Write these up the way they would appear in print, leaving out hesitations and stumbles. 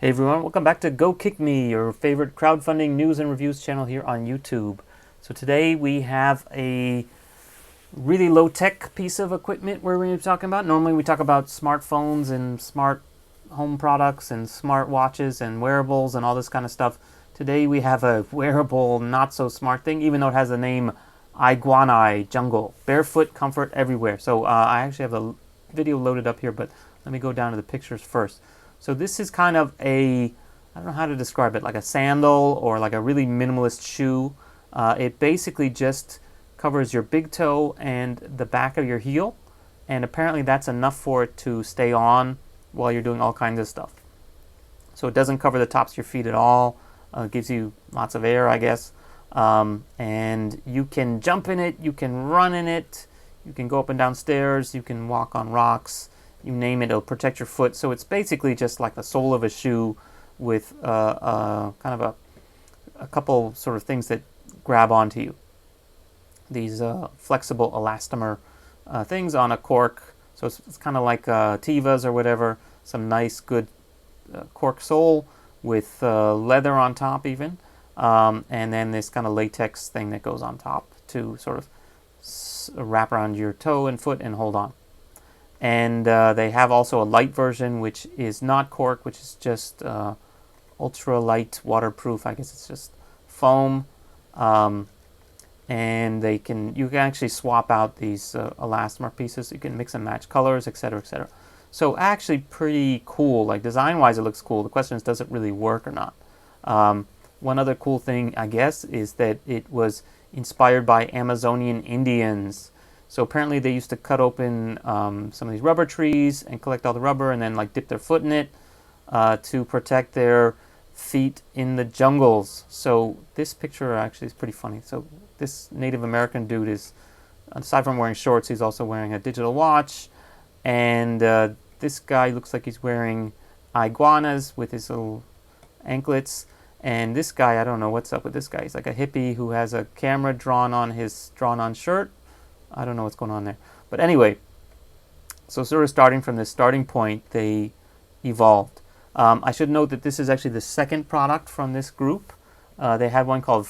Hey everyone, welcome back to Go Kick Me, your favorite crowdfunding news and reviews channel here on YouTube. So today we have a really low-tech piece of equipment we're going to be talking about. Normally we talk about smartphones and smart home products and smart watches and wearables and all this kind of stuff. Today we have a wearable, not-so-smart thing, even though it has the name iGuaneye Jungle. Barefoot comfort everywhere. So I actually have the video loaded up here, but let me go down to the pictures first. So this is kind of I don't know how to describe it, like a sandal or like a really minimalist shoe. It basically just covers your big toe and the back of your heel, and apparently that's enough for it to stay on while you're doing all kinds of stuff. So it doesn't cover the tops of your feet at all. It gives you lots of air, I guess. And you can jump in it, you can run in it, you can go up and down stairs, you can walk on rocks. You name it, it'll protect your foot. So it's basically just like the sole of a shoe with kind of a couple sort of things that grab onto you. These flexible elastomer things on a cork. So it's kind of like Tevas or whatever. Some nice, good cork sole with leather on top even. And then this kind of latex thing that goes on top to sort of wrap around your toe and foot and hold on. And they have also a light version, which is not cork, which is just ultra light waterproof. I guess it's just foam. And you can actually swap out these elastomer pieces. You can mix and match colors, etc., etc. So actually pretty cool. Like design-wise, it looks cool. The question is, does it really work or not? One other cool thing, I guess, is that it was inspired by Amazonian Indians. So apparently they used to cut open some of these rubber trees and collect all the rubber and then like dip their foot in it to protect their feet in the jungles. So this picture actually is pretty funny. So this Native American dude is, aside from wearing shorts, he's also wearing a digital watch. And this guy looks like he's wearing iguanas with his little anklets. And this guy, I don't know what's up with this guy. He's like a hippie who has a camera drawn on his drawn-on shirt. I don't know what's going on there. But anyway, so sort of starting from this starting point, they evolved. I should note that this is actually the second product from this group. They had one called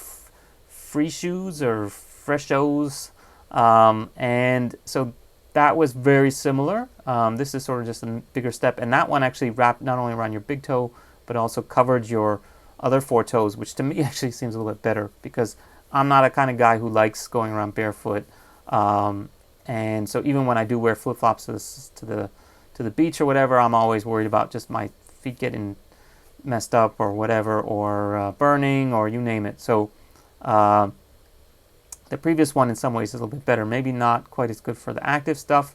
Free Shoes or Freshos. And so that was very similar. This is sort of just a bigger step. And that one actually wrapped not only around your big toe, but also covered your other four toes, which to me actually seems a little bit better because I'm not a kind of guy who likes going around barefoot. And so even when I do wear flip-flops to the beach or whatever, I'm always worried about just my feet getting messed up or whatever, or burning, or you name it. So the previous one in some ways is a little bit better. Maybe not quite as good for the active stuff.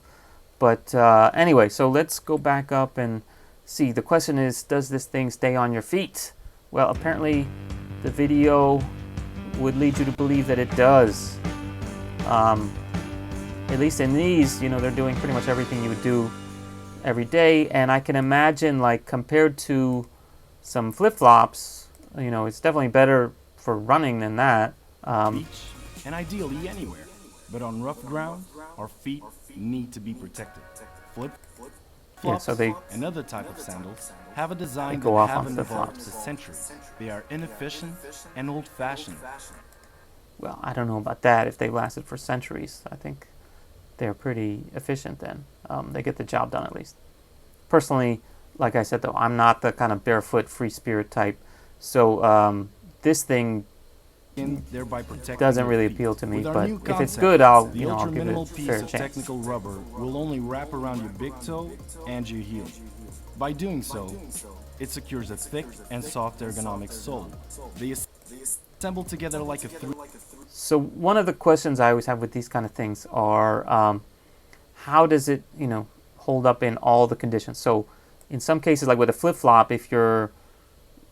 But anyway, so let's go back up and see. The question is, does this thing stay on your feet? Well, apparently the video would lead you to believe that it does. At least in these, they're doing pretty much everything you would do every day. And I can imagine, like, compared to some flip-flops, it's definitely better for running than that. Beach, and ideally anywhere. But on rough ground, our feet need to be protected. Flip-flops and other type of sandals have a design that haven't evolved for centuries. They are inefficient and old-fashioned. Well, I don't know about that. If they lasted for centuries, I think they're pretty efficient then. They get the job done at least. Personally, like I said though, I'm not the kind of barefoot free spirit type. So this thing doesn't really appeal to me. But if it's good, I'll give it a fair chance. Technical rubber will only wrap around your big toe and your heel. By doing so, it secures a thick and soft ergonomic sole. They assemble together like a So one of the questions I always have with these kind of things are, how does it, hold up in all the conditions? So in some cases, like with a flip-flop, if you're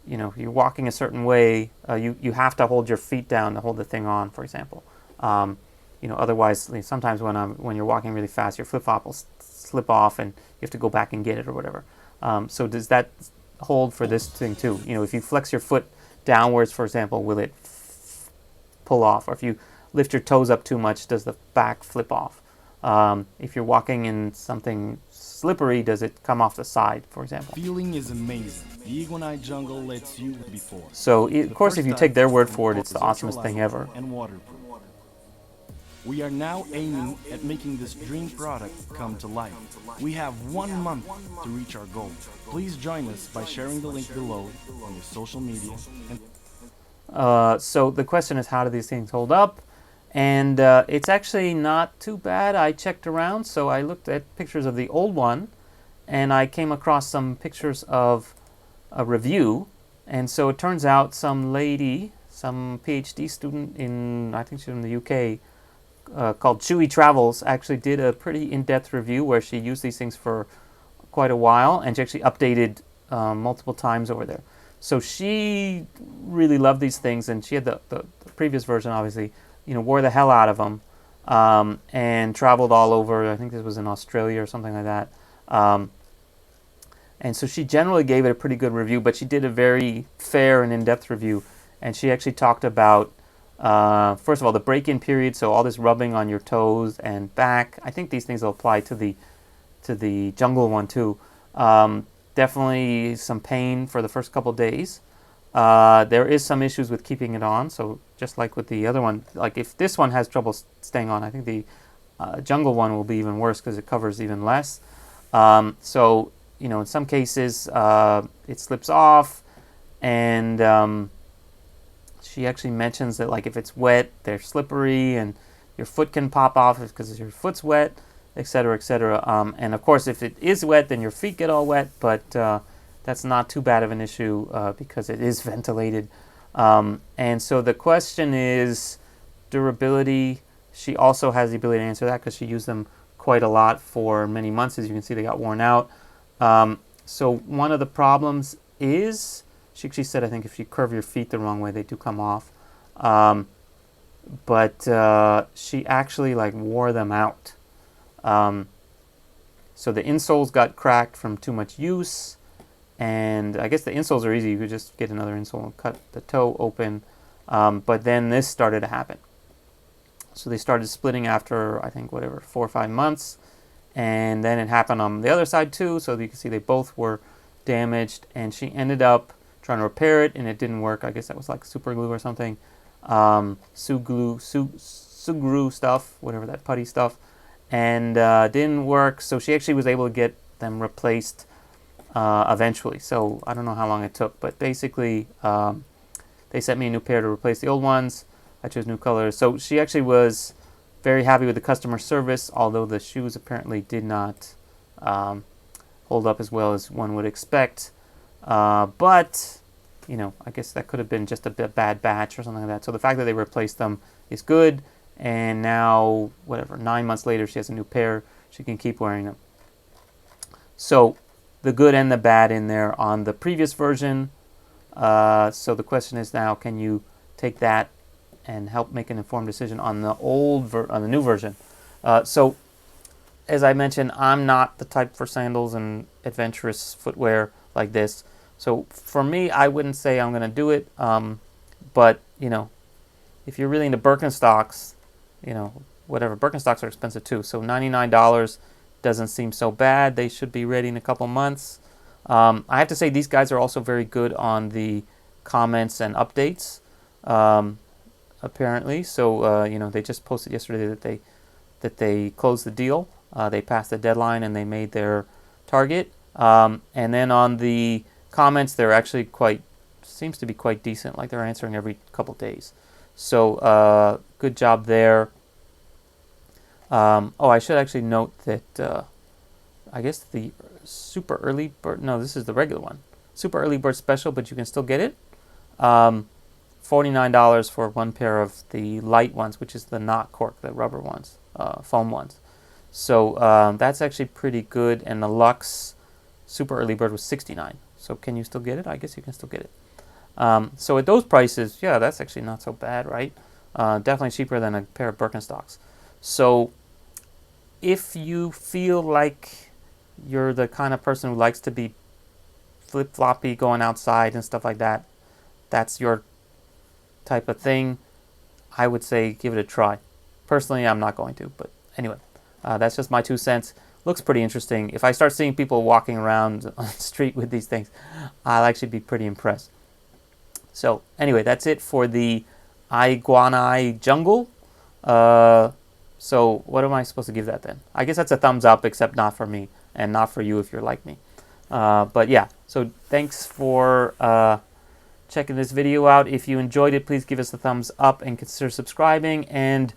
walking a certain way, you have to hold your feet down to hold the thing on, for example. Otherwise, sometimes when you're walking really fast, your flip-flop will slip off and you have to go back and get it or whatever. So does that hold for this thing too? If you flex your foot downwards, for example, will it pull off? Or if you lift your toes up too much, does the back flip off? If you're walking in something slippery? Does it come off the side, for example? Feeling is amazing. The iGuaneye jungle lets you before. So, of course, if you take their word for it, it's the awesomest thing ever. And waterproof. We are now aiming at making this dream product come to life. We have 1 month to reach our goal. Please join us by sharing the link below on your social media. So the question is, how do these things hold up? And it's actually not too bad. I checked around, so I looked at pictures of the old one, and I came across some pictures of a review. And so it turns out some lady, some PhD student in, I think she's in the UK, called Chewy Travels, actually did a pretty in-depth review where she used these things for quite a while, and she actually updated multiple times over there. So she really loved these things, and she had the previous version, obviously, wore the hell out of them, and traveled all over. I think this was in Australia or something like that. And so she generally gave it a pretty good review, but she did a very fair and in-depth review, and she actually talked about first of all, the break-in period, so all this rubbing on your toes and back. I think these things will apply to the jungle one too. Definitely some pain for the first couple days. There is some issues with keeping it on, so just like with the other one, like if this one has trouble staying on, I think the jungle one will be even worse because it covers even less. So, in some cases, it slips off, and she actually mentions that, like, if it's wet, they're slippery, and your foot can pop off because your foot's wet, etc., etc. And of course, if it is wet, then your feet get all wet, but that's not too bad of an issue because it is ventilated. And so the question is durability. She also has the ability to answer that because she used them quite a lot for many months. As you can see, they got worn out. So one of the problems is, she said, I think if you curve your feet the wrong way, they do come off. But she actually wore them out. So the insoles got cracked from too much use, and I guess the insoles are easy. You could just get another insole and cut the toe open. But then this started to happen. So they started splitting after, I think, 4 or 5 months. And then it happened on the other side too. So you can see they both were damaged. And she ended up trying to repair it, and it didn't work. I guess that was like super glue or something. Sugru stuff, whatever, that putty stuff. And didn't work. So she actually was able to get them replaced eventually. So I don't know how long it took. But basically, they sent me a new pair to replace the old ones. I chose new colors. So she actually was very happy with the customer service, although the shoes apparently did not hold up as well as one would expect. But, I guess that could have been just a bad batch or something like that. So the fact that they replaced them is good. And now, 9 months later, she has a new pair. She can keep wearing them. So the good and the bad in there on the previous version. So the question is now, can you take that and help make an informed decision on the on the new version? So, as I mentioned, I'm not the type for sandals and adventurous footwear like this. So for me, I wouldn't say I'm going to do it. But if you're really into Birkenstocks, Birkenstocks are expensive too. So $99 doesn't seem so bad. They should be ready in a couple months. I have to say these guys are also very good on the comments and updates. Apparently, so they just posted yesterday that they closed the deal. They passed the deadline and they made their target. And then on the comments, they're actually seems to be quite decent. Like they're answering every couple days. So good job there. I should actually note that I guess the super early bird. No, this is the regular one. Super early bird special, but you can still get it. $49 for one pair of the light ones, which is the not cork, the rubber ones, foam ones. So that's actually pretty good. And the Luxe super early bird was $69. So can you still get it? I guess you can still get it. So at those prices, yeah, that's actually not so bad, right? Definitely cheaper than a pair of Birkenstocks. So if you feel like you're the kind of person who likes to be flip-floppy going outside and stuff like that, that's your type of thing, I would say give it a try. Personally, I'm not going to, but anyway, that's just my 2 cents. looks pretty interesting. If I start seeing people walking around on the street with these things, I'll actually be pretty impressed. So anyway, that's it for the iGuaneye jungle. So what am I supposed to give that then? I guess that's a thumbs up, except not for me and not for you if you're like me. But yeah, so thanks for checking this video out. If you enjoyed it, please give us a thumbs up and consider subscribing. And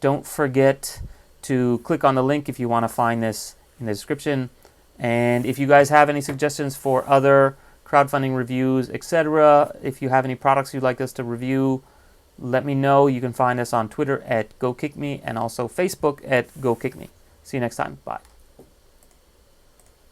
don't forget to click on the link if you want to find this in the description. And if you guys have any suggestions for other crowdfunding reviews, etc., if you have any products you'd like us to review, let me know. You can find us on Twitter at GoKickMe and also Facebook at GoKickMe. See you next time. Bye.